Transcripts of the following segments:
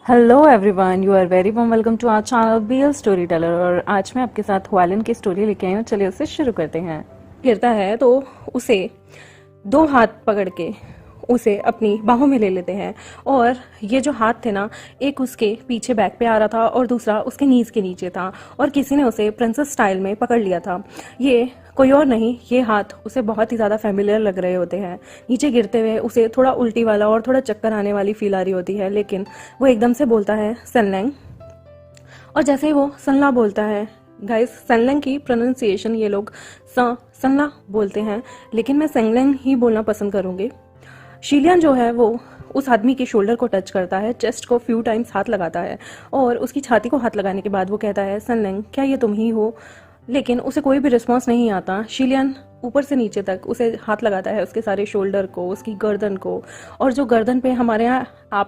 Hello everyone, you are very warm welcome to our channel BL story teller. और आज मैं आपके साथ हुआलिन की स्टोरी लेके आई हूँ। चलिए उसे शुरू करते हैं। गिरता है तो उसे दो हाथ पकड़ के उसे अपनी बाहों में ले लेते हैं। और ये जो हाथ थे ना, एक उसके पीछे बैक पे आ रहा था और दूसरा उसके नीज के नीचे था। और किसी ने उसे प्रिंसेस स्टाइल में पकड़ लिया था। ये कोई और नहीं, ये हाथ उसे बहुत ही ज़्यादा फेमिलियर लग रहे होते हैं। नीचे गिरते हुए उसे थोड़ा उल्टी वाला और थोड़ा चक्कर आने वाली फील आ रही होती है, लेकिन वो एकदम से बोलता है सनलैंग। और जैसे ही वो सनला बोलता है, गाइस सनलैंग की प्रोनाउंसिएशन ये लोग सनला बोलते हैं, लेकिन मैं सनलैंग ही बोलना पसंद करूंगी। शीलियन जो है वो उस आदमी के शोल्डर को टच करता है, चेस्ट को फ्यू टाइम्स हाथ लगाता है और उसकी छाती को हाथ लगाने के बाद वो कहता है सनलैंग, क्या ये तुम ही हो? लेकिन उसे कोई भी रिस्पॉन्स नहीं आता। शीलियन ऊपर से नीचे तक उसे हाथ लगाता है, उसके सारे शोल्डर को, उसकी गर्दन को, और जो गर्दन पे हमारे यहाँ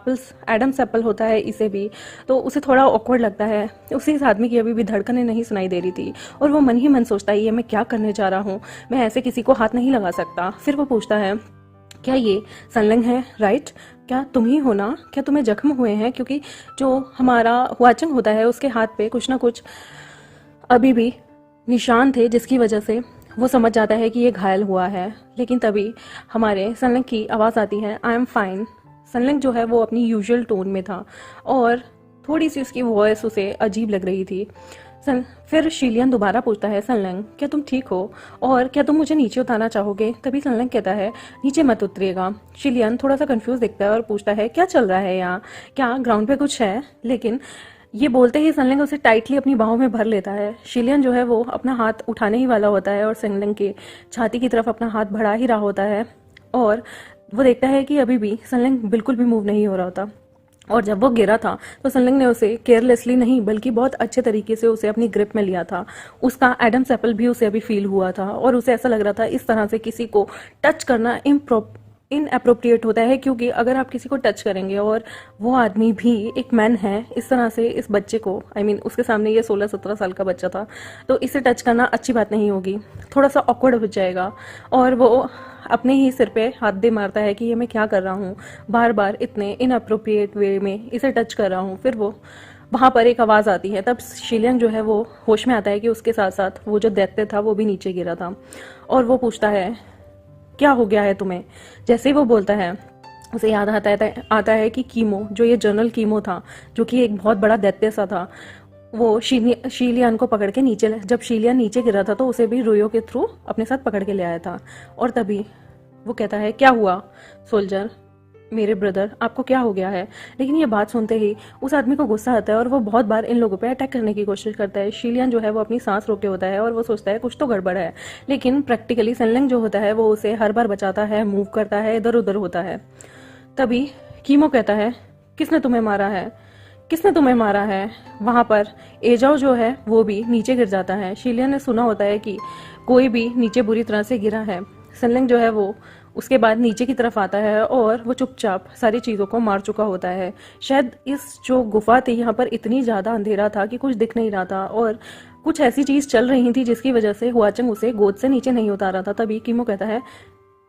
एडम्स एप्पल होता है इसे भी, तो उसे थोड़ा ऑकवर्ड लगता है। उसी इस आदमी की अभी भी धड़कनें नहीं सुनाई दे रही थी और वो मन ही मन सोचता है ये मैं क्या करने जा रहा हूँ, मैं ऐसे किसी को हाथ नहीं लगा सकता। फिर वो पूछता है क्या ये सनलैंग है? राइट, क्या तुम ही हो ना? क्या तुम्हें जख्म हुए हैं? क्योंकि जो हमारा हुआचंग होता है उसके हाथ पे कुछ ना कुछ अभी भी निशान थे, जिसकी वजह से वो समझ जाता है कि ये घायल हुआ है। लेकिन तभी हमारे सनलैंग की आवाज़ आती है आई एम फाइन। सनलैंग जो है वो अपनी यूजुअल टोन में था और थोड़ी सी उसकी वॉइस उसे अजीब लग रही थी। फिर शीलियन दोबारा पूछता है सनलैंग, क्या तुम ठीक हो और क्या तुम मुझे नीचे उतारना चाहोगे? तभी सनलैंग कहता है नीचे मत उतरिएगा। शीलियन थोड़ा सा कंफ्यूज दिखता है और पूछता है क्या चल रहा है यहाँ, क्या ग्राउंड पे कुछ है? लेकिन ये बोलते ही सनलैंग उसे टाइटली अपनी बाहों में भर लेता है। शीलियन जो है वो अपना हाथ उठाने ही वाला होता है और सनलैंग के छाती की तरफ अपना हाथ बढ़ा ही रहा होता है और वो देखता है कि अभी भी सनलैंग बिल्कुल भी मूव नहीं हो रहा होता। और जब वो गिरा था तो सनलैंग ने उसे केयरलेसली नहीं बल्कि बहुत अच्छे तरीके से उसे अपनी ग्रिप में लिया था। उसका एडम्स एप्पल भी उसे अभी फील हुआ था और उसे ऐसा लग रहा था इस तरह से किसी को टच करना इनअप्रोप्रिएट होता है, क्योंकि अगर आप किसी को टच करेंगे और वो आदमी भी एक मैन है, इस तरह से इस बच्चे को उसके सामने ये 16-17 साल का बच्चा था, तो इसे टच करना अच्छी बात नहीं होगी, थोड़ा सा ऑकवर्ड हो जाएगा। और वो अपने ही सिर पे हाथ दे मारता है कि ये मैं क्या कर रहा हूँ, बार बार इतने इनअप्रोप्रिएट वे में इसे टच कर रहा हूँ। फिर वो वहाँ पर एक आवाज़ आती है, तब शीलियन जो है वो होश में आता है कि उसके साथ साथ वो जो दैत्य था वो भी नीचे गिरा था। और वो पूछता है क्या हो गया है तुम्हें? जैसे ही वो बोलता है उसे याद आता है कि कीमो, जो ये जनरल कीमो था, जो कि एक बहुत बड़ा दैत्य सा था, वो शीलियन को पकड़ के नीचे, जब शीलियन नीचे गिरा था तो उसे भी रुयो के थ्रू अपने साथ पकड़ के ले आया था। और तभी वो कहता है क्या हुआ सोल्जर, मेरे ब्रदर, आपको क्या हो गया है? लेकिन ये बात सुनते ही उस आदमी को गुस्सा आता है और वो बहुत बार इन लोगों पे अटैक करने की कोशिश करता है। शीलियन जो है वो अपनी सांस रोके होता है और वो सोचता है कुछ तो गड़बड़ है, लेकिन प्रैक्टिकली सनलैंग जो होता है वो उसे हर बार बचाता है, मूव करता है, इधर उधर होता है। तभी कीमो कहता है किसने तुम्हें मारा है? किसने तुम्हें मारा है? वहां पर एजाओ जो है वो भी नीचे गिर जाता है। शीलियन ने सुना होता है कि कोई भी नीचे बुरी तरह से गिरा है। सनलैंग जो है वो उसके बाद नीचे की तरफ आता है और वो चुपचाप सारी चीज़ों को मार चुका होता है। शायद इस जो गुफा थी यहाँ पर इतनी ज़्यादा अंधेरा था कि कुछ दिख नहीं रहा था और कुछ ऐसी चीज़ चल रही थी जिसकी वजह से हुआचंग उसे गोद से नीचे नहीं उतारा था। तभी कीमो कहता है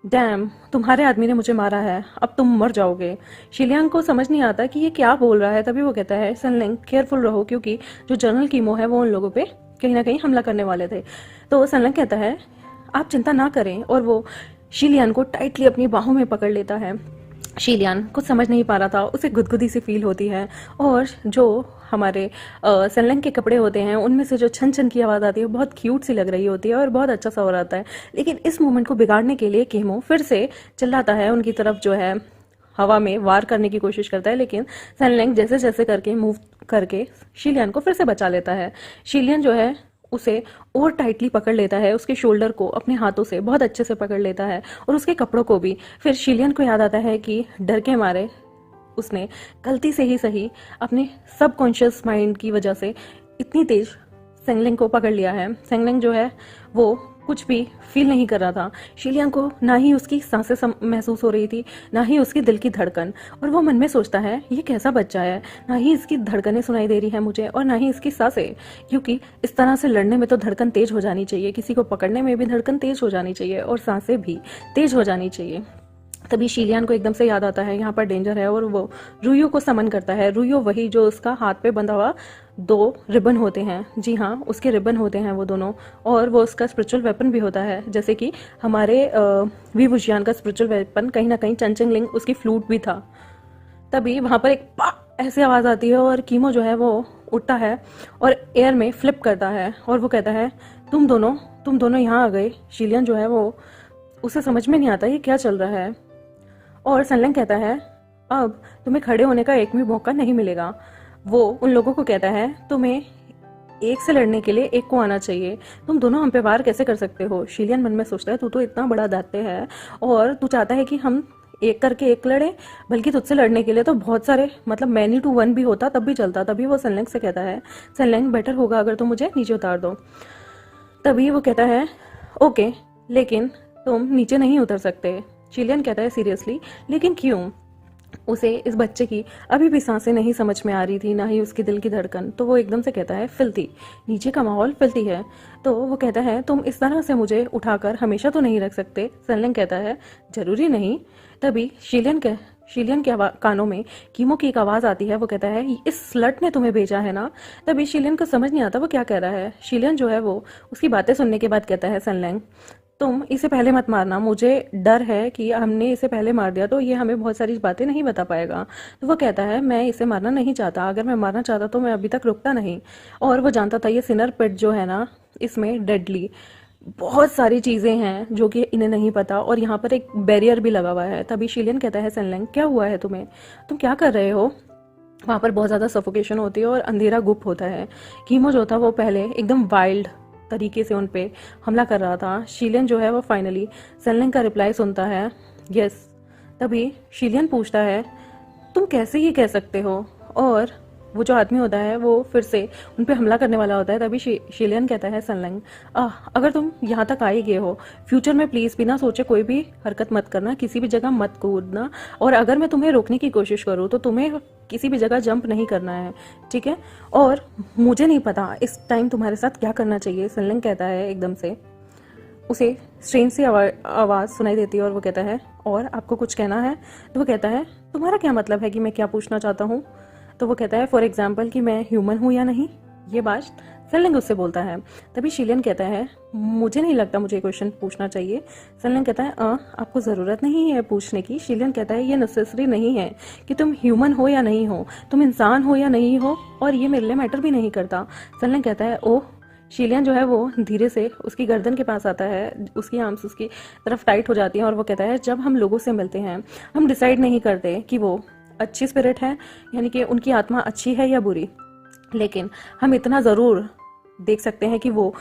डैम, तुम्हारे आदमी ने मुझे मारा है, अब तुम मर जाओगे। शीलियांग को समझ नहीं आता कि ये क्या बोल रहा है। तभी वो कहता है सनलैंग केयरफुल रहो, क्योंकि जो जनरल कीमो है वो उन लोगों पे कहीं ना कहीं हमला करने वाले थे। तो सनलैंग कहता है आप चिंता ना करें और वो शीलियन को टाइटली अपनी बाहों में पकड़ लेता है। शीलियन कुछ समझ नहीं पा रहा था, उसे गुदगुदी सी फील होती है और जो हमारे सनलैंग के कपड़े होते हैं उनमें से जो छन छन की आवाज़ आती है बहुत क्यूट सी लग रही होती है और बहुत अच्छा सा हो रहा है। लेकिन इस मोमेंट को बिगाड़ने के लिए कीमो फिर से चिल्लाता है, उनकी तरफ जो है हवा में वार करने की कोशिश करता है, लेकिन सनलैंग जैसे जैसे करके मूव करके शीलियन को फिर से बचा लेता है। शीलियन जो है उसे और टाइटली पकड़ लेता है, उसके शोल्डर को अपने हाथों से बहुत अच्छे से पकड़ लेता है और उसके कपड़ों को भी। फिर शीलियन को याद आता है कि डर के मारे उसने गलती से ही सही अपने सबकॉन्शियस माइंड की वजह से इतनी तेज सेंगलिंग को पकड़ लिया है। सेंगलिंग जो है वो कुछ भी फील नहीं कर रहा था। शीलियांग को ना ही उसकी सांसें महसूस हो रही थी, ना ही उसकी दिल की धड़कन। और वो मन में सोचता है ये कैसा बच्चा है, ना ही इसकी धड़कनें सुनाई दे रही है मुझे और ना ही इसकी सांसें, क्योंकि इस तरह से लड़ने में तो धड़कन तेज हो जानी चाहिए, किसी को पकड़ने में भी धड़कन तेज हो जानी चाहिए और सांसें भी तेज हो जानी चाहिए। तभी शीलियान को एकदम से याद आता है यहाँ पर डेंजर है, और वो रूयो को समन करता है। रूयो वही जो उसका हाथ पे बंधा हुआ 2 रिबन होते हैं, जी हाँ, उसके रिबन होते हैं वो दोनों, और वो उसका स्पिरिचुअल वेपन भी होता है, जैसे कि हमारे वी वुशियान का स्पिरिचुअल वेपन कहीं ना कहीं चंचेंगलिंग उसकी फ्लूट भी था। तभी वहां पर एक पा ऐसी आवाज आती है और कीमो जो है वो उठता है और एयर में फ्लिप करता है, और वो कहता है तुम दोनों यहाँ आ गए। शीलियन जो है वो उसे समझ में नहीं आता ये क्या चल रहा है, और सनलैंग कहता है अब तुम्हें खड़े होने का एक भी मौका नहीं मिलेगा। वो उन लोगों को कहता है तुम्हें एक से लड़ने के लिए एक को आना चाहिए, तुम दोनों हम पे वार कैसे कर सकते हो। शीलियन मन में सोचता है तू तो इतना बड़ा दैत्य है और तू चाहता है कि हम एक करके एक लड़े, बल्कि तुझसे लड़ने के लिए तो बहुत सारे, मतलब मैनी टू वन भी होता तब भी चलता। तभी वो सनलैंग से कहता है सनलैंग बेटर होगा अगर तुम मुझे नीचे उतार दो। तभी वो कहता है ओके, लेकिन तुम नीचे नहीं उतर सकते। शीलियन कहता है सीरियसली, लेकिन क्यों। उसे इस बच्चे की अभी भी सांसें नहीं समझ में आ रही थी, ना ही उसकी दिल की धड़कन। तो वो एकदम से कहता है फिल्थी, नीचे का माहौल फिल्थी है। तो वो कहता है तुम इस तरह से मुझे उठाकर हमेशा तो नहीं रख सकते। सनलैंग कहता है जरूरी नहीं। तभी शीलियन के कानों में कीमो की एक आवाज आती है। वो कहता है इस स्लट ने तुम्हें भेजा है ना। तभी शीलियन को समझ नहीं आता वो क्या कह रहा है। शीलियन जो है वो उसकी बातें सुनने के बाद कहता है सनलैंग तुम इसे पहले मत मारना, मुझे डर है कि हमने इसे पहले मार दिया तो ये हमें बहुत सारी बातें नहीं बता पाएगा। तो वो कहता है मैं इसे मारना नहीं चाहता, अगर मैं मारना चाहता तो मैं अभी तक रुकता नहीं। और वो जानता था ये सिनर पिट जो है ना, इसमें डेडली बहुत सारी चीजें हैं जो कि इन्हें नहीं पता, और यहाँ पर एक बैरियर भी लगा हुआ है। तभी शीलियन कहता है सनलैंग क्या हुआ है तुम्हें, तुम क्या कर रहे हो। वहां पर बहुत ज्यादा सफोकेशन होती है और अंधेरा गुप होता है। कीमो जो था वो पहले एकदम वाइल्ड तरीके से उन पे हमला कर रहा था। शीलियन जो है वो फाइनली सनलैंग का रिप्लाई सुनता है यस। तभी शीलियन पूछता है तुम कैसे ये कह सकते हो, और वो जो आदमी होता है वो फिर से उन पे हमला करने वाला होता है। तभी शीलियन कहता है सनलैंग अगर तुम यहाँ तक आ ही गए हो, फ्यूचर में प्लीज बिना सोचे कोई भी हरकत मत करना, किसी भी जगह मत कूदना, और अगर मैं तुम्हें रोकने की कोशिश करूँ तो तुम्हें किसी भी जगह जंप नहीं करना है, ठीक है। और मुझे नहीं पता इस टाइम तुम्हारे साथ क्या करना चाहिए। सनलैंग कहता है एकदम से उसे स्ट्रेंज सी आवाज सुनाई देती है, और वो कहता है और आपको कुछ कहना है। तो वो कहता है तुम्हारा क्या मतलब है कि मैं क्या पूछना चाहता हूँ। तो वो कहता है फॉर एग्जाम्पल कि मैं ह्यूमन हूं या नहीं। ये बात सनलैंग उससे बोलता है। तभी शीलियन कहता है मुझे नहीं लगता मुझे क्वेश्चन पूछना चाहिए। सनलैंग कहता है आपको जरूरत नहीं है पूछने की। शीलियन कहता है ये नेसेसरी नहीं है कि तुम ह्यूमन हो या नहीं हो, तुम इंसान हो या नहीं हो, और ये मेरे लिए मैटर भी नहीं करता। सनलैंग कहता है ओह। शीलियन जो है वो धीरे से उसकी गर्दन के पास आता है, उसकी आर्म्स उसकी तरफ टाइट हो जाती हैं, और वो कहता है जब हम लोगों से मिलते हैं हम डिसाइड नहीं करते कि वो अच्छी स्पिरिट है, यानी कि उनकी आत्मा अच्छी है या बुरी, लेकिन हम इतना ज़रूर देख सकते हैं कि वो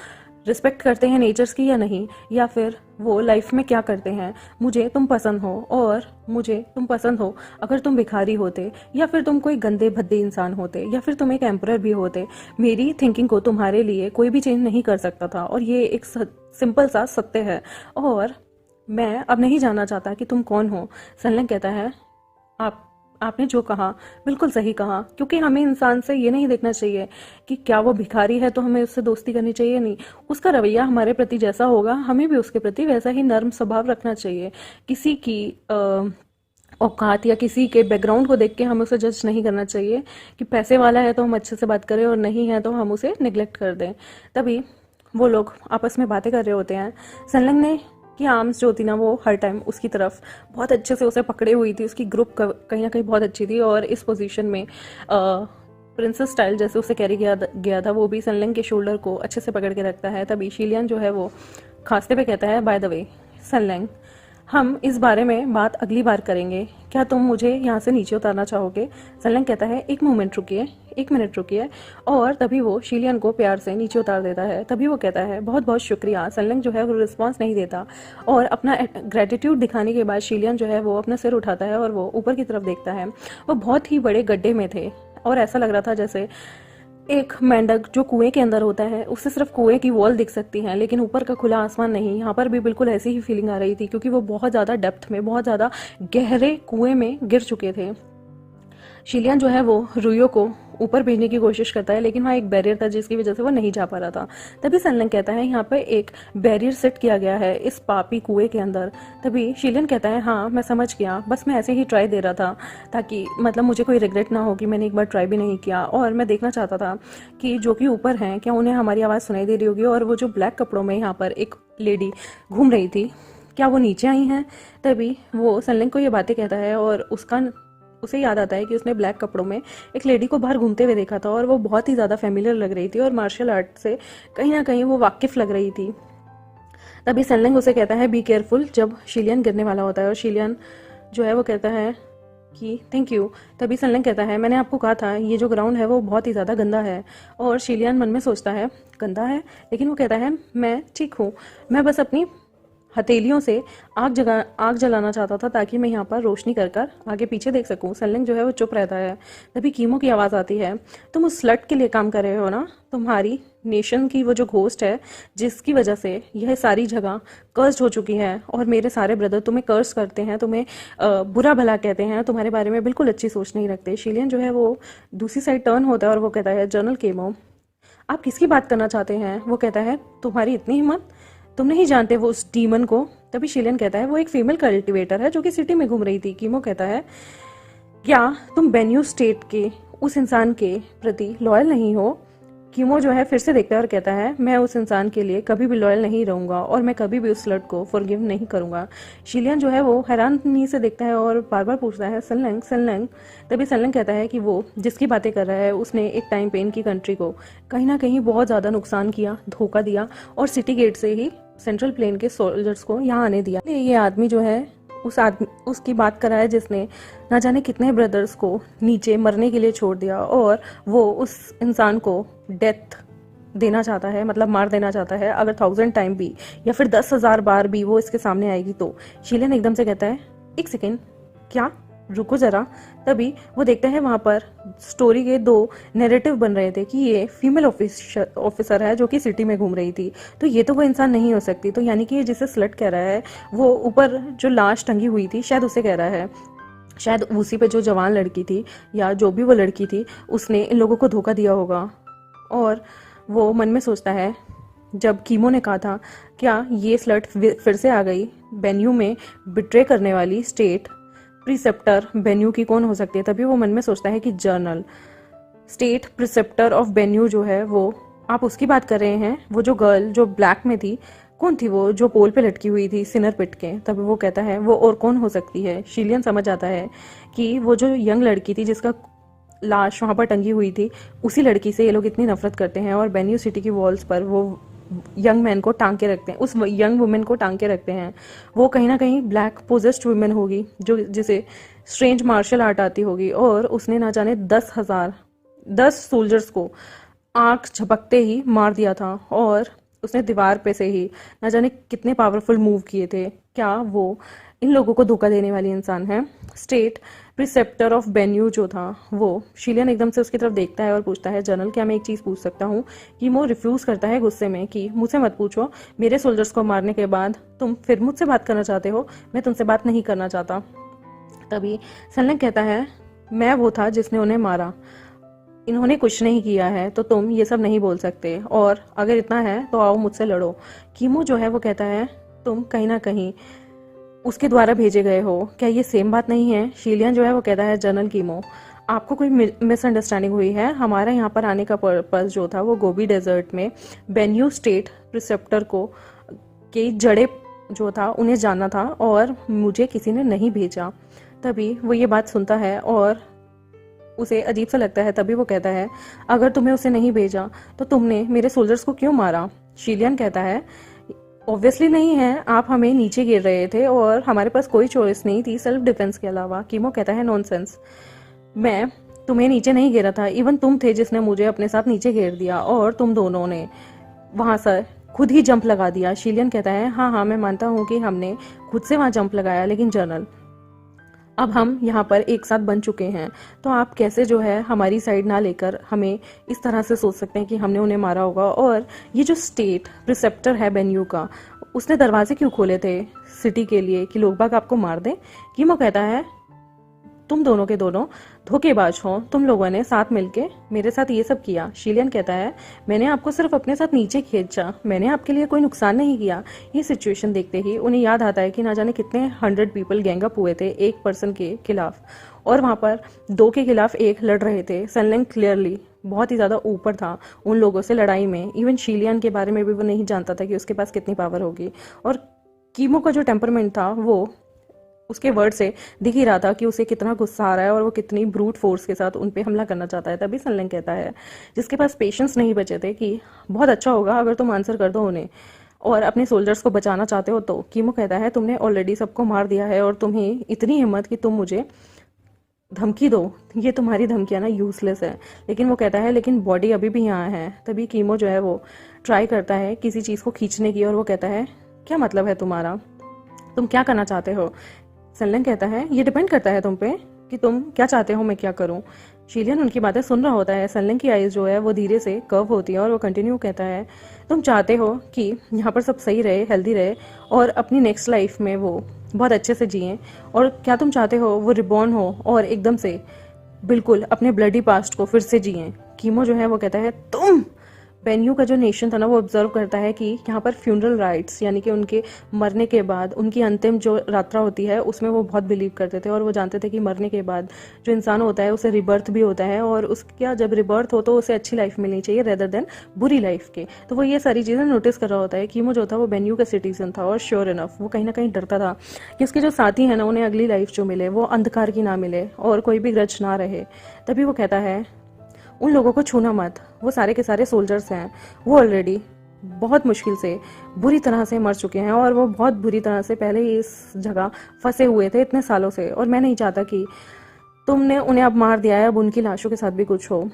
रिस्पेक्ट करते हैं नेचर्स की या नहीं, या फिर वो लाइफ में क्या करते हैं। मुझे तुम पसंद हो और मुझे तुम पसंद हो अगर तुम भिखारी होते, या फिर तुम कोई गंदे भद्दे इंसान होते, या फिर तुम एक एम्परर भी होते, मेरी थिंकिंग को तुम्हारे लिए कोई भी चेंज नहीं कर सकता था, और ये एक सिंपल सा सत्य है, और मैं अब नहीं जानना चाहता कि तुम कौन हो। सनलैंग कहता है आपने जो कहा बिल्कुल सही कहा, क्योंकि हमें इंसान से ये नहीं देखना चाहिए कि क्या वो भिखारी है तो हमें उससे दोस्ती करनी चाहिए, नहीं, उसका रवैया हमारे प्रति जैसा होगा हमें भी उसके प्रति वैसा ही नर्म स्वभाव रखना चाहिए। किसी की औकात या किसी के बैकग्राउंड को देख के हमें उसे जज नहीं करना चाहिए कि पैसे वाला है तो हम अच्छे से बात करें और नहीं है तो हम उसे निग्लेक्ट कर दें। तभी वो लोग आपस में बातें कर रहे होते हैं। सनलैंग ने की आर्म्स जो थी ना वो हर टाइम उसकी तरफ बहुत अच्छे से उसे पकड़े हुई थी, उसकी ग्रुप कहीं ना कहीं बहुत अच्छी थी, और इस पोजीशन में प्रिंसेस स्टाइल जैसे उसे कैरी गया था वो भी सनलैंग के शोल्डर को अच्छे से पकड़ के रखता है। तभी शीलियन जो है वो खांसते पे कहता है बाय द वे सनलैंग, हम इस बारे में बात अगली बार करेंगे, क्या तुम मुझे यहाँ से नीचे उतारना चाहोगे। सनलैंग कहता है एक मिनट रुकिए, और तभी वो शीलियन को प्यार से नीचे उतार देता है। तभी वो कहता है बहुत बहुत शुक्रिया। सनलैंग जो है वो रिस्पॉन्स नहीं देता, और अपना ग्रेटिट्यूड दिखाने के बाद शीलियन जो है वो अपना सिर उठाता है और वो ऊपर की तरफ देखता है। वो बहुत ही बड़े गड्ढे में थे, और ऐसा लग रहा था जैसे एक मेंढक जो कुएं के अंदर होता है उससे सिर्फ कुएं की वॉल दिख सकती है, लेकिन ऊपर का खुला आसमान नहीं। यहाँ पर भी बिल्कुल ऐसी ही फीलिंग आ रही थी, क्योंकि वो बहुत ज़्यादा डेप्थ में, बहुत ज़्यादा गहरे कुएं में गिर चुके थे। शीलियन जो है वो रूयो को ऊपर भेजने की कोशिश करता है, लेकिन वहाँ एक बैरियर था जिसकी वजह से वो नहीं जा पा रहा था। तभी सनलैंग कहता है यहाँ पे एक बैरियर सेट किया गया है इस पापी कुएं के अंदर। तभी शिलियन कहता है हाँ मैं समझ गया, बस मैं ऐसे ही ट्राई दे रहा था ताकि मतलब मुझे कोई रिग्रेट ना हो कि मैंने एक बार ट्राई भी नहीं किया, और मैं देखना चाहता था कि जो कि ऊपर हैं क्या उन्हें हमारी आवाज़ सुनाई दे रही होगी, और वो जो ब्लैक कपड़ों में यहाँ पर एक लेडी घूम रही थी क्या वो नीचे आई हैं। तभी वो सनलैंग को ये बातें कहता है और उसे याद आता है कि उसने ब्लैक कपड़ों में एक लेडी को बाहर घूमते हुए देखा था और वो बहुत ही ज़्यादा फेमिलियर लग रही थी और मार्शल आर्ट से कहीं ना कहीं वो वाकिफ लग रही थी। तभी सनलैंग उसे कहता है बी केयरफुल जब शिलियन गिरने वाला होता है, और शिलियन जो है वो कहता है कि थैंक यू। तभी सनलैंग कहता है मैंने आपको कहा था ये जो ग्राउंड है वो बहुत ही ज़्यादा गंदा है, और शिलियन मन में सोचता है गंदा है, लेकिन वो कहता है मैं ठीक हूँ, मैं बस अपनी हथेलियों से आग जलाना चाहता था ताकि मैं यहाँ पर रोशनी कर कर आगे पीछे देख सकूं। सनलैंग जो है वो चुप रहता है। तभी कीमो की आवाज़ आती है तुम उस स्लट के लिए काम कर रहे हो ना, तुम्हारी नेशन की वो जो घोस्ट है जिसकी वजह से यह सारी जगह कर्स्ड हो चुकी है, और मेरे सारे ब्रदर तुम्हें कर्स करते हैं, तुम्हें बुरा भला कहते हैं, तुम्हारे बारे में बिल्कुल अच्छी सोच नहीं रखते। शिलियन जो है वो दूसरी साइड टर्न होता है और वो कहता है जनरल कीमो आप किसकी बात करना चाहते हैं। वो कहता है तुम्हारी इतनी हिम्मत, तुम नहीं जानते वो उस डीमन को। तभी शिलियन कहता है वो एक फीमेल कल्टिवेटर है जो कि सिटी में घूम रही थी। कीमो कहता है क्या तुम बेन्यू स्टेट के उस इंसान के प्रति लॉयल नहीं हो। कीमो जो है फिर से देखता है और कहता है मैं उस इंसान के लिए कभी भी लॉयल नहीं रहूंगा और मैं कभी भी उस लड़क को फॉरगिव नहीं करूंगा। शिलियन जो है वो हैरानी से देखता है और बार बार पूछता है सनलैंग सनलैंग। तभी सनलैंग कहता है कि वो जिसकी बातें कर रहा है उसने एक टाइम पे इनकी कंट्री को कहीं ना कहीं बहुत ज़्यादा नुकसान किया, धोखा दिया, और सिटी गेट से ही सेंट्रल प्लेन के सोल्जर्स को यहाँ आने दिया। ये आदमी जो है उसकी बात कर रहा है जिसने ना जाने कितने ब्रदर्स को नीचे मरने के लिए छोड़ दिया, और वो उस इंसान को डेथ देना चाहता है, मतलब मार देना चाहता है। अगर 1000 टाइम भी या फिर 10,000 बार भी वो इसके सामने आएगी तो। शिलियन एकदम से कहता है एक सेकेंड, क्या, रुको जरा। तभी वो देखता है वहां पर स्टोरी के 2 नैरेटिव बन रहे थे कि ये फीमेल ऑफिसर है जो कि सिटी में घूम रही थी, तो ये तो वो इंसान नहीं हो सकती। तो यानी कि ये जिसे स्लट कह रहा है वो ऊपर जो लाश टंगी हुई थी शायद उसे कह रहा है, शायद उसी पे जो जवान लड़की थी या जो भी वो लड़की थी उसने इन लोगों को धोखा दिया होगा। और वो मन में सोचता है जब कीमो ने कहा था क्या ये स्लट फिर से आ गई, बेन्यू में बिट्रे करने वाली स्टेट प्रिसेप्टर बेन्यू की कौन हो सकती है। तभी वो मन में सोचता है कि जर्नल स्टेट प्रिसेप्टर ऑफ बेन्यू जो है वो आप उसकी बात कर रहे हैं, वो जो गर्ल जो ब्लैक में थी कौन थी, वो जो पोल पे लटकी हुई थी सिनर पिट के। तभी वो कहता है वो और कौन हो सकती है। शिलियन समझ आता है कि वो जो यंग लड़की थी जिसका लाश वहां पर टंगी हुई थी उसी लड़की से ये लोग इतनी नफरत करते हैं, और बेन्यू सिटी की वॉल्स पर वो यंग मैन को टांग के रखते हैं, उस यंग वुमेन को टांग के रखते हैं। वो कहीं ना कहीं ब्लैक पोजेस्ड वुमेन होगी जो जिसे स्ट्रेंज मार्शल आर्ट आती होगी, और उसने ना जाने 10 सोल्जर्स को आंख झपकते ही मार दिया था, और उसने दीवार पे से ही ना जाने कितने पावरफुल मूव किए थे। क्या वो इन लोगों को धोखा देने वाली इंसान है। स्टेट प्रिसेप्टर ऑफ बेन्यू जो था वो। शिलियन एकदम से उसकी तरफ देखता है और पूछता है जनरल क्या मैं एक चीज पूछ सकता हूँ। कीमो रिफ्यूज करता है गुस्से में कि मुझसे मत पूछो, मेरे सोल्जर्स को मारने के बाद तुम फिर मुझसे बात करना चाहते हो, मैं तुमसे बात नहीं करना चाहता। तभी सनलैंग कहता है मैं वो था जिसने उन्हें मारा, इन्होंने कुछ नहीं किया है तो तुम ये सब नहीं बोल सकते, और अगर इतना है तो आओ मुझसे लड़ो। कीमो जो है वो कहता है तुम कहीं ना कहीं उसके द्वारा भेजे गए हो, क्या ये सेम बात नहीं है। शिलियन जो है वो कहता है जनरल कीमो आपको कोई मिसअंडरस्टैंडिंग हुई है, हमारे यहाँ पर आने का पर्पस जो था वो गोबी डेजर्ट में बेन्यू स्टेट प्रिसेप्टर को के जड़े जो था उन्हें जानना था, और मुझे किसी ने नहीं भेजा। तभी वो ये बात सुनता है और उसे अजीब सा लगता है। तभी वो कहता है अगर तुम्हें उसे नहीं भेजा तो तुमने मेरे सोल्जर्स को क्यों मारा। शिलियन कहता है ऑब्वियसली नहीं है, आप हमें नीचे गिर रहे थे और हमारे पास कोई चॉइस नहीं थी सेल्फ डिफेंस के अलावा। कीमो कहता है नॉनसेंस, मैं तुम्हें नीचे नहीं गिरा था, इवन तुम थे जिसने मुझे अपने साथ नीचे घेर दिया, और तुम दोनों ने वहां से खुद ही जंप लगा दिया। शिलियन कहता है हाँ मैं मानता हूँ कि हमने खुद से वहां जंप लगाया, लेकिन जनरल अब हम यहाँ पर एक साथ बन चुके हैं, तो आप कैसे जो है हमारी साइड ना लेकर हमें इस तरह से सोच सकते हैं कि हमने उन्हें मारा होगा। और ये जो स्टेट प्रिसेप्टर है बेन्यू का, उसने दरवाजे क्यों खोले थे सिटी के लिए कि लोग बाग आपको मार दें। कीमो कहता है तुम दोनों के दोनों धोखेबाज हो, तुम लोगों ने साथ मिलके मेरे साथ ये सब किया। शिलियन कहता है मैंने आपको सिर्फ अपने साथ नीचे खींचा, मैंने आपके लिए कोई नुकसान नहीं किया। ये सिचुएशन देखते ही उन्हें याद आता है कि ना जाने कितने 100 पीपल गैंग अप हुए थे एक पर्सन के खिलाफ, और वहां पर 2 के खिलाफ 1 लड़ रहे थे। सनलिंग क्लियरली बहुत ही ज्यादा ऊपर था उन लोगों से लड़ाई में। इवन शिलियन के बारे में भी वो नहीं जानता था कि उसके पास कितनी पावर होगी, और कीमो का जो टेम्परमेंट था वो उसके वर्ड से दिख ही रहा था कि उसे कितना गुस्सा आ रहा है और वो कितनी ब्रूट फोर्स के साथ उन पे हमला करना चाहता है। तभी सनलिंग कहता है जिसके पास पेशेंस नहीं बचे थे कि बहुत अच्छा होगा अगर तुम आंसर कर दो उन्हें और अपने सोल्जर्स को बचाना चाहते हो तो। कीमो कहता है तुमने ऑलरेडी सबको मार दिया है और तुम्हें इतनी हिम्मत कि तुम मुझे धमकी दो, ये तुम्हारी धमकियां ना यूजलेस है। लेकिन वो कहता है लेकिन बॉडी अभी भी यहाँ है। तभी कीमो जो है वो ट्राई करता है किसी चीज़ को खींचने की, और वो कहता है क्या मतलब है तुम्हारा, तुम क्या करना चाहते हो। सनलिंग कहता है ये डिपेंड करता है तुम पे कि तुम क्या चाहते हो मैं क्या करूं। शिलियन उनकी बातें सुन रहा होता है। सनलिंग की आईज जो है वो धीरे से कर्व होती है और वो कंटिन्यू कहता है तुम चाहते हो कि यहाँ पर सब सही रहे, हेल्दी रहे और अपनी नेक्स्ट लाइफ में वो बहुत अच्छे से जिए, और क्या तुम चाहते हो वो रिबॉर्न हो और एकदम से बिल्कुल अपने ब्लडी पास्ट को फिर से जिए। कीमो जो है वो कहता है तुम। बेन्यू का जो नेशन था ना वो ऑब्जर्व करता है कि यहाँ पर फ्यूनरल राइट्स यानी कि उनके मरने के बाद उनकी अंतिम जो यात्रा होती है उसमें वो बहुत बिलीव करते थे, और वो जानते थे कि मरने के बाद जो इंसान होता है उसे रिबर्थ भी होता है, और उसका जब रिबर्थ हो तो उसे अच्छी लाइफ मिलनी चाहिए रेदर देन बुरी लाइफ के। तो वो ये सारी चीज़ें नोटिस कर रहा होता है। कीमो जो था वो बेन्यू का सिटीजन था, और श्योर इनफ वो कहीं ना कहीं डरता था कि उसके जो साथी हैं ना उन्हें अगली लाइफ जो मिले वो अंधकार की ना मिले और कोई भी ग्रज ना रहे। तभी वो कहता है उन लोगों को छूना मत, वो सारे के सारे सोल्जर्स हैं, वो ऑलरेडी बहुत मुश्किल से बुरी तरह से मर चुके हैं और वो बहुत बुरी तरह से पहले ही इस जगह फंसे हुए थे इतने सालों से, और मैं नहीं चाहता कि तुमने उन्हें अब मार दिया है, अब उनकी लाशों के साथ भी कुछ हो,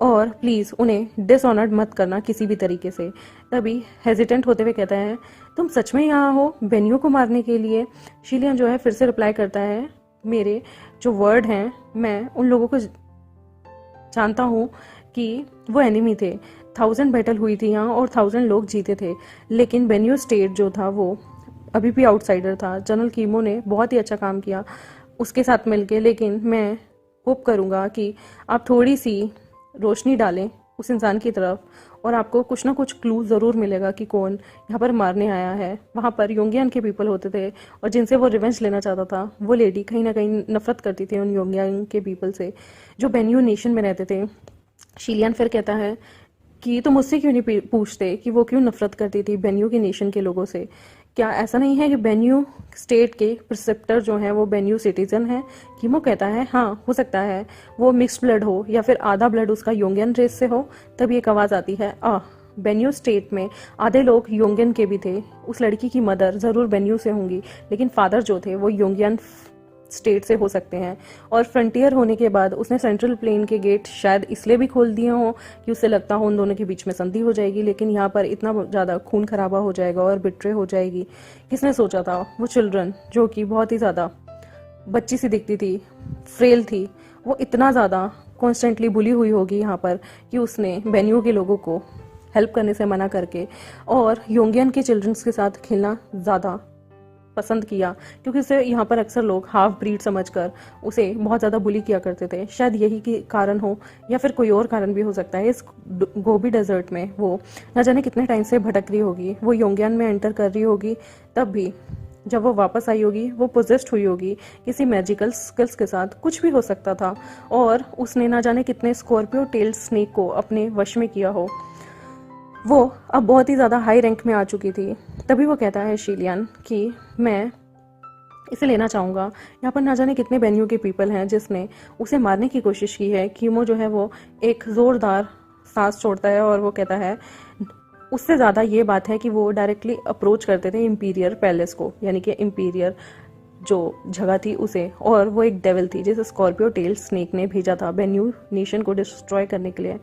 और प्लीज़ उन्हें डिसऑनर्ड मत करना किसी भी तरीके से। तभी हेजिटेंट होते हुए कहता है तुम सच में यहाँ हो बेन्यू को मारने के लिए। शिलियन जो है फिर से रिप्लाई करता है मेरे जो वर्ड हैं मैं उन लोगों को जानता हूँ कि वो एनिमी थे। 1000 बैटल हुई थी यहाँ और 1000 लोग जीते थे, लेकिन बेन्यू स्टेट जो था वो अभी भी आउटसाइडर था। जनरल कीमो ने बहुत ही अच्छा काम किया उसके साथ मिलके, लेकिन मैं होप करूँगा कि आप थोड़ी सी रोशनी डालें उस इंसान की तरफ और आपको कुछ ना कुछ क्लू ज़रूर मिलेगा कि कौन यहाँ पर मारने आया है। वहाँ पर योंगियान के पीपल होते थे और जिनसे वो रिवेंज लेना चाहता था। वो लेडी कहीं ना कहीं नफरत करती थी उन योंगियान के पीपल से जो बेन्यू नेशन में रहते थे। शिलियन फिर कहता है कि तुम मुझसे क्यों नहीं पूछते कि वो क्यों नफरत करती थी बेन्यू के नेशन के लोगों से। क्या ऐसा नहीं है कि बेन्यू स्टेट के प्रिसेप्टर जो हैं वो बेन्यू सिटीजन हैं। कीमो कहता है हाँ हो सकता है वो मिक्स्ड ब्लड हो या फिर आधा ब्लड उसका योंगियन रेस से हो। तब एक आवाज़ आती है बेन्यू स्टेट में आधे लोग योंगियन के भी थे। उस लड़की की मदर ज़रूर बेन्यू से होंगी, लेकिन फादर जो थे वो योंगियन स्टेट से हो सकते हैं। और फ्रंटियर होने के बाद उसने सेंट्रल प्लेन के गेट शायद इसलिए भी खोल दिए हों कि उससे लगता हो उन दोनों के बीच में संधि हो जाएगी, लेकिन यहाँ पर इतना ज़्यादा खून खराबा हो जाएगा और बिट्रे हो जाएगी। किसने सोचा था वो चिल्ड्रन जो कि बहुत ही ज़्यादा बच्ची सी दिखती थी, फ्रेल थी, वो इतना ज़्यादा कॉन्स्टेंटली बुली हुई होगी यहाँ पर कि उसने बेन्यू के लोगों को हेल्प करने से मना करके और योंगियन के चिल्ड्रंस के साथ खेलना ज़्यादा पसंद किया, क्योंकि उसे यहाँ पर अक्सर लोग हाफ ब्रीड समझकर उसे बहुत ज़्यादा बुली किया करते थे। शायद यही की कारण हो या फिर कोई और कारण भी हो सकता है। इस गोबी डेजर्ट में वो न जाने कितने टाइम से भटक रही होगी, वो योंगियन में एंटर कर रही होगी, तब भी जब वो वापस आई होगी वो पोजेस्ड हुई होगी किसी मैजिकल स्किल्स के साथ, कुछ भी हो सकता था, और उसने न जाने कितने स्कॉर्पियो टेल्ड स्नेक को अपने वश में किया हो। वो अब बहुत ही ज़्यादा हाई रैंक में आ चुकी थी। तभी वो कहता है शिलियन कि मैं इसे लेना चाहूँगा। यहाँ पर ना जाने कितने बेन्यू के पीपल हैं जिसने उसे मारने की कोशिश की है। कीमो जो है वो एक ज़ोरदार सांस छोड़ता है और वो कहता है उससे ज़्यादा ये बात है कि वो डायरेक्टली अप्रोच करते थे इंपीरियर पैलेस को, यानी कि इंपीरियर जो जगह थी उसे, और वो एक डेविल थी जिसे स्कॉर्पियो टेल स्नेक ने भेजा था बेन्यू नेशन को डिस्ट्रॉय करने के लिए,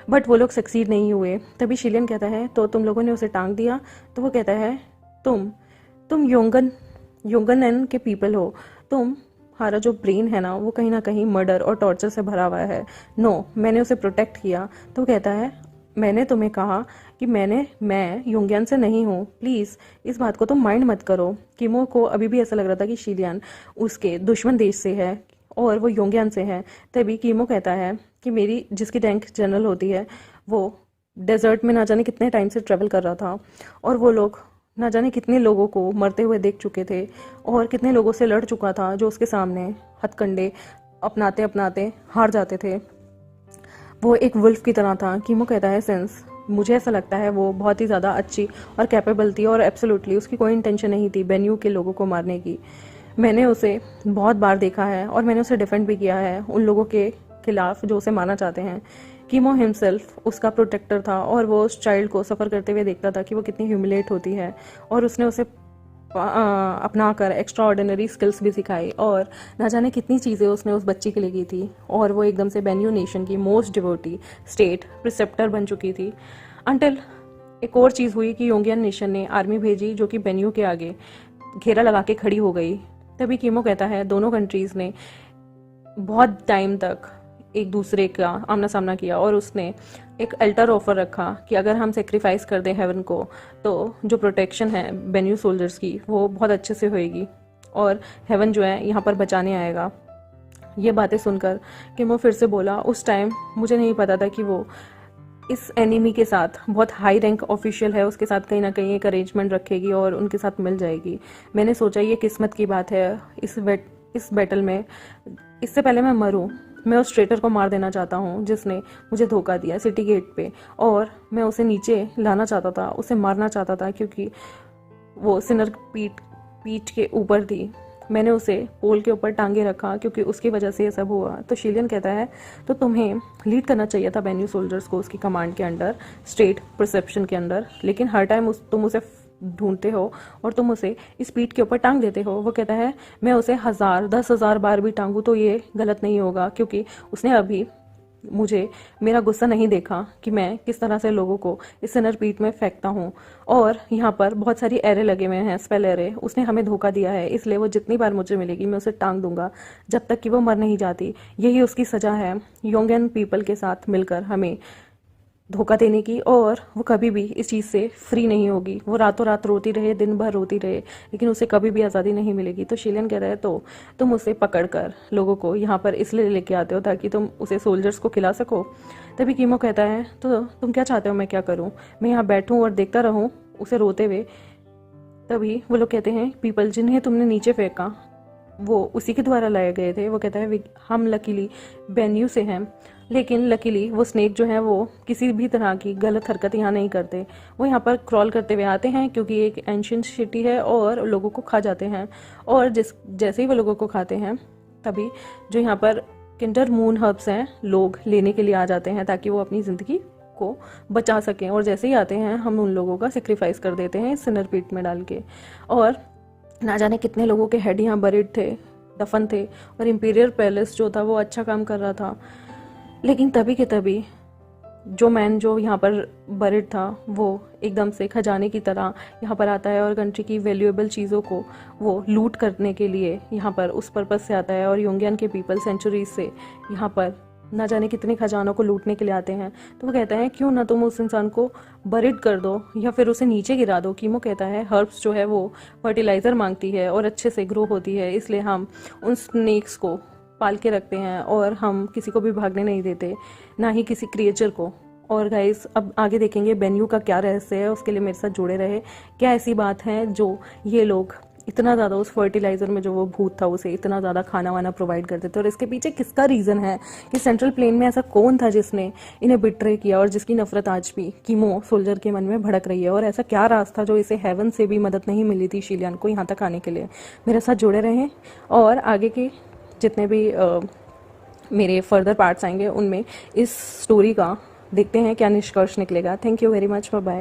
बट वो लोग सक्सीड नहीं हुए। तभी शिलियन कहता है तो तुम लोगों ने उसे टांग दिया। तो वो कहता है तुम योंगन के पीपल हो, तुम्हारा जो ब्रेन है ना वो कहीं ना कहीं मर्डर और टॉर्चर से भरा हुआ है। नो, मैंने उसे प्रोटेक्ट किया। तो वो कहता है मैंने तुम्हें कहा कि मैं योंगियन से नहीं हूँ, प्लीज़ इस बात को तुम माइंड मत करो। कीमो को अभी भी ऐसा लग रहा था कि शिलियन उसके दुश्मन देश से है और वो योंग्यान से है। तभी कीमो कहता है कि मेरी जिसकी रैंक जनरल होती है वो डेजर्ट में ना जाने कितने टाइम से ट्रेवल कर रहा था, और वो लोग ना जाने कितने लोगों को मरते हुए देख चुके थे और कितने लोगों से लड़ चुका था जो उसके सामने हथकंडे अपनाते अपनाते हार जाते थे। वो एक वुल्फ की तरह था। कीमो कहता है सिंस मुझे ऐसा लगता है वो बहुत ही ज़्यादा अच्छी और कैपेबल थी, और एब्सोल्युटली उसकी कोई इंटेंशन नहीं थी बेन्यू के लोगों को मारने की। मैंने उसे बहुत बार देखा है और मैंने उसे डिफेंड भी किया है उन लोगों के खिलाफ जो उसे मारना चाहते हैं। कीमो हिमसेल्फ उसका प्रोटेक्टर था और वो उस चाइल्ड को सफ़र करते हुए देखता था कि वो कितनी ह्यूमिलेट होती है, और उसने उसे अपना कर एक्स्ट्रा ऑर्डिनरी स्किल्स भी सिखाई, और ना जाने कितनी चीज़ें उसने उस बच्ची के लिए की थी, और वो एकदम से बेन्यू नेशन की मोस्ट डिवोटी स्टेट प्रिसेप्टर बन चुकी थी। अंटिल एक और चीज़ हुई कि योंगियन नेशन ने आर्मी भेजी जो कि बेन्यू के आगे घेरा लगा के खड़ी हो गई। तभी कीमो कहता है दोनों कंट्रीज़ ने बहुत टाइम तक एक दूसरे का आमना सामना किया, और उसने एक अल्टर ऑफर रखा कि अगर हम सेक्रीफाइस कर दें हेवन को तो जो प्रोटेक्शन है बेन्यू सोल्जर्स की वो बहुत अच्छे से होएगी, और हेवन जो है यहाँ पर बचाने आएगा। ये बातें सुनकर कीमो फिर से बोला उस टाइम मुझे नहीं पता था कि वो इस एनिमी के साथ बहुत हाई रैंक ऑफिशियल है, उसके साथ कहीं ना कहीं एक अरेंजमेंट रखेगी और उनके साथ मिल जाएगी। मैंने सोचा ये किस्मत की बात है इस बैटल में, इससे पहले मैं मरूं मैं उस ट्रेटर को मार देना चाहता हूँ जिसने मुझे धोखा दिया सिटी गेट पे, और मैं उसे नीचे लाना चाहता था, उसे मारना चाहता था क्योंकि वो सिनर पीठ के ऊपर थी। मैंने उसे पोल के ऊपर टांगे रखा क्योंकि उसकी वजह से ये सब हुआ। तो शिलियन कहता है तो तुम्हें लीड करना चाहिए था बेन्यू सोल्जर्स को उसकी कमांड के अंडर, स्टेट परसेप्शन के अंदर, लेकिन हर टाइम तुम उसे ढूंढते हो और तुम उसे इस पीठ के ऊपर टांग देते हो। वो कहता है मैं उसे 1000 बार भी टांगू तो ये गलत नहीं होगा, क्योंकि उसने अभी मुझे मेरा गुस्सा नहीं देखा कि मैं किस तरह से लोगों को इस सिनर पीठ में फेंकता हूँ, और यहाँ पर बहुत सारी एरे लगे हुए हैं, स्पेल एरे। उसने हमें धोखा दिया है, इसलिए वो जितनी बार मुझे मिलेगी मैं उसे टांग दूंगा जब तक कि वो मर नहीं जाती। यही उसकी सजा है योंगियन पीपल के साथ मिलकर हमें धोखा देने की, और वो कभी भी इस चीज़ से फ्री नहीं होगी। वो रातों रात रोती रहे, दिन भर रोती रहे, लेकिन उसे कभी भी आज़ादी नहीं मिलेगी। तो शिलियन कह रहा है तो तुम उसे पकड़ कर लोगों को यहाँ पर इसलिए लेके आते हो ताकि तुम उसे सोल्जर्स को खिला सको। तभी कीमो कहता है तो तुम क्या चाहते हो मैं क्या करूँ, मैं यहाँ बैठूँ और देखता रहूँ उसे रोते हुए। तभी वो लोग कहते हैं पीपल जिन्हें तुमने नीचे फेंका वो उसी के द्वारा लाए गए थे। वो कहता है हम लकीली बेन्यू से हैं, लेकिन लकीली वो स्नेक जो है वो किसी भी तरह की गलत हरकत यहाँ नहीं करते। वो यहाँ पर क्रॉल करते हुए आते हैं क्योंकि एक एंशियंट सिटी है और लोगों को खा जाते हैं, और जैसे ही वो लोगों को खाते हैं तभी जो यहाँ पर किंडर मून हर्ब्स हैं लोग लेने के लिए आ जाते हैं ताकि वो अपनी ज़िंदगी को बचा सकें, और जैसे ही आते हैं हम उन लोगों का सेक्रीफाइस कर देते हैं सिनर पीट में डाल के। और ना जाने कितने लोगों के हेड यहाँ बरिड थे, दफन थे, और इंपीरियल पैलेस जो था वो अच्छा काम कर रहा था। लेकिन तभी के तभी जो मैन जो यहाँ पर बरिड था वो एकदम से खजाने की तरह यहाँ पर आता है और कंट्री की वैल्यूएबल चीज़ों को वो लूट करने के लिए यहाँ पर उस पर्पज़ से आता है। और योंगियन के पीपल सेंचुरीज से यहाँ पर ना जाने कितने खजानों को लूटने के लिए आते हैं। तो वो कहता है क्यों ना तुम उस इंसान को बरिड कर दो या फिर उसे नीचे गिरा दो। कीमो कहता है हर्ब्स जो है वो फर्टिलाइज़र मांगती है और अच्छे से ग्रो होती है, इसलिए हम उन स्नेक्स को पाल के रखते हैं और हम किसी को भी भागने नहीं देते, ना ही किसी क्रिएचर को। और गाइस अब आगे देखेंगे बेन्यू का क्या रहस्य है, उसके लिए मेरे साथ जुड़े रहे। क्या ऐसी बात है जो ये लोग इतना ज़्यादा उस फर्टिलाइज़र में जो वो भूत था उसे इतना ज़्यादा खाना वाना प्रोवाइड करते थे, और इसके पीछे किसका रीज़न है कि सेंट्रल प्लेन में ऐसा कौन था जिसने इन्हें बिट्रे किया और जिसकी नफरत आज भी कीमो सोल्जर के मन में भड़क रही है, और ऐसा क्या राज था जो इसे हेवन से भी मदद नहीं मिली थी शिलियन को यहाँ तक आने के लिए। मेरे साथ जुड़े रहें और आगे के जितने भी मेरे फर्दर पार्ट्स आएंगे उनमें इस स्टोरी का देखते हैं क्या निष्कर्ष निकलेगा। Thank you very much, bye bye.